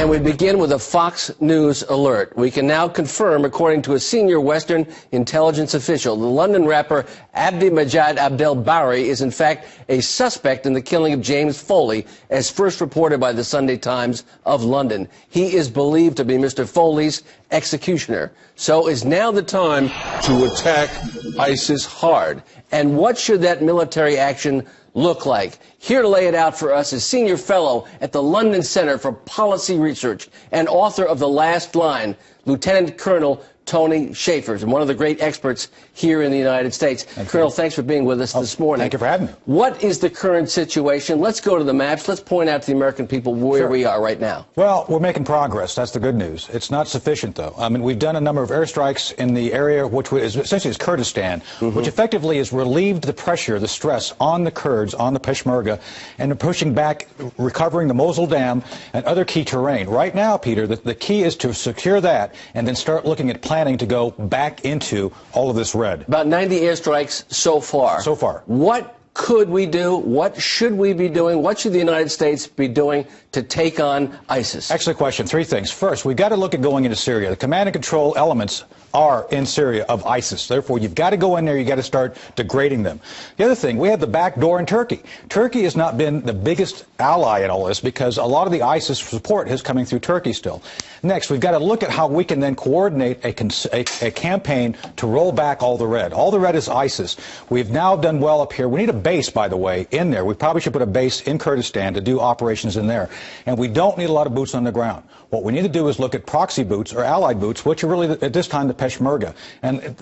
And we begin with a Fox News alert. We can now confirm, according to a senior Western intelligence official, the London rapper Abdi Majid Abdel Bari is in fact a suspect in the killing of James Foley, as first reported by the Sunday Times of London. He is believed to be Mr. Foley's executioner. So is now the time to attack ISIS hard. And what should that military action look like? Here to lay it out for us is senior fellow at the London Center for Policy Research and author of The Last Line, Lieutenant Colonel Tony Shaffer, and one of the great experts here in the United States. Colonel, thanks for being with us this morning. Thank you for having me. What is the current situation? Let's go to the maps. Let's point out to the American people where we are right now. Well, we're making progress. That's the good news. It's not sufficient, though. I mean, we've done a number of airstrikes in the area, which is essentially Kurdistan, which effectively has relieved the pressure, the stress on the Kurds, on the Peshmerga, and they're pushing back, recovering the Mosul Dam and other key terrain. Right now, Peter, the key is to secure that and then start looking at planning to go back into all of this red. About 90 airstrikes so far. So far. What could we do? What should we be doing? What should the United States be doing to take on ISIS? Excellent question. Three things. First, we've got to look at going into Syria. The command and control elements are in Syria of ISIS. Therefore, you've got to go in there. You've got to start degrading them. The other thing, we have the back door in Turkey. Turkey has not been the biggest ally in all this because a lot of the ISIS support is coming through Turkey still. Next, we've got to look at how we can then coordinate a campaign to roll back all the red. All the red is ISIS. We've now done well up here. We need a base, by the way, in there. We probably should put a base in Kurdistan to do operations in there. And we don't need a lot of boots on the ground. What we need to do is look at proxy boots or allied boots, which are really, at this time, the Peshmerga. And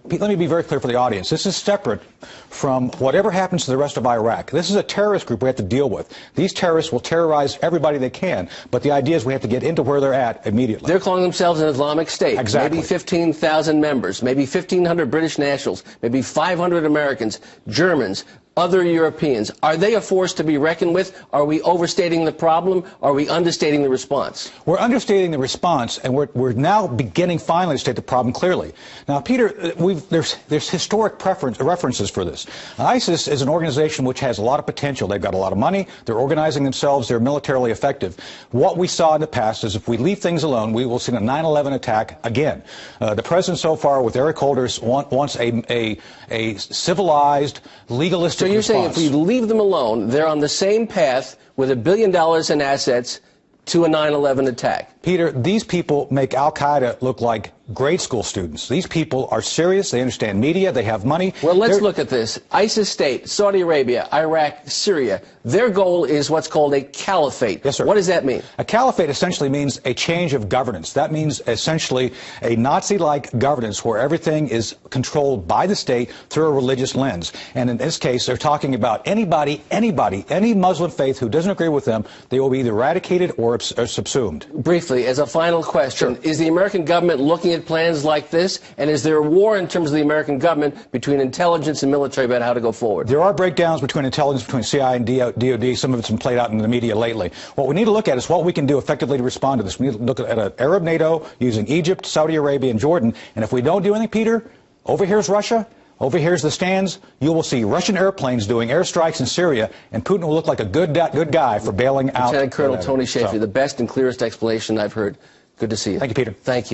let me be very clear for the audience. This is separate from whatever happens to the rest of Iraq. This is a terrorist group we have to deal with. These terrorists will terrorize everybody they can, but the idea is we have to get into where they're at immediately. They're calling themselves an Islamic State. Exactly. Maybe 15,000 members, maybe 1,500 British nationals, maybe 500 Americans, Germans, other Europeans. Are they a force to be reckoned with? Are we overstating the problem? Are we understating the response? We're understating the response, and we're now beginning finally to state the problem clearly. Now, Peter, there's historic references for this. ISIS is an organization which has a lot of potential. They've got a lot of money. They're organizing themselves. They're militarily effective. What we saw in the past is if we leave things alone, we will see a 9/11 attack again. The president so far with Eric Holder's wants a civilized, legalistic So you're response. saying if we leave them alone, they're on the same path with $1 billion in assets to a 9/11 attack? Peter, these people make Al-Qaeda look like grade school students. These people are serious. They understand media. They have money. Well, let's look at this. ISIS state, Saudi Arabia, Iraq, Syria. Their goal is what's called a caliphate. Yes, sir. What does that mean? A caliphate essentially means a change of governance. That means essentially a Nazi-like governance where everything is controlled by the state through a religious lens. And in this case, they're talking about any Muslim faith who doesn't agree with them, they will be either eradicated or subsumed. Briefly, as a final question, is the American government looking at plans like this? And is there a war in terms of the American government between intelligence and military about how to go forward? There are breakdowns between intelligence, between CIA and DOD. Some of it's been played out in the media lately. What we need to look at is what we can do effectively to respond to this. We need to look at an Arab NATO using Egypt, Saudi Arabia, and Jordan. And if we don't do anything, Peter, over here's Russia. Over here's the stands. You will see Russian airplanes doing airstrikes in Syria, and Putin will look like a good guy for bailing out. Lieutenant Colonel Tony Shaffer, the best and clearest explanation I've heard. Good to see you. Thank you, Peter. Thank you.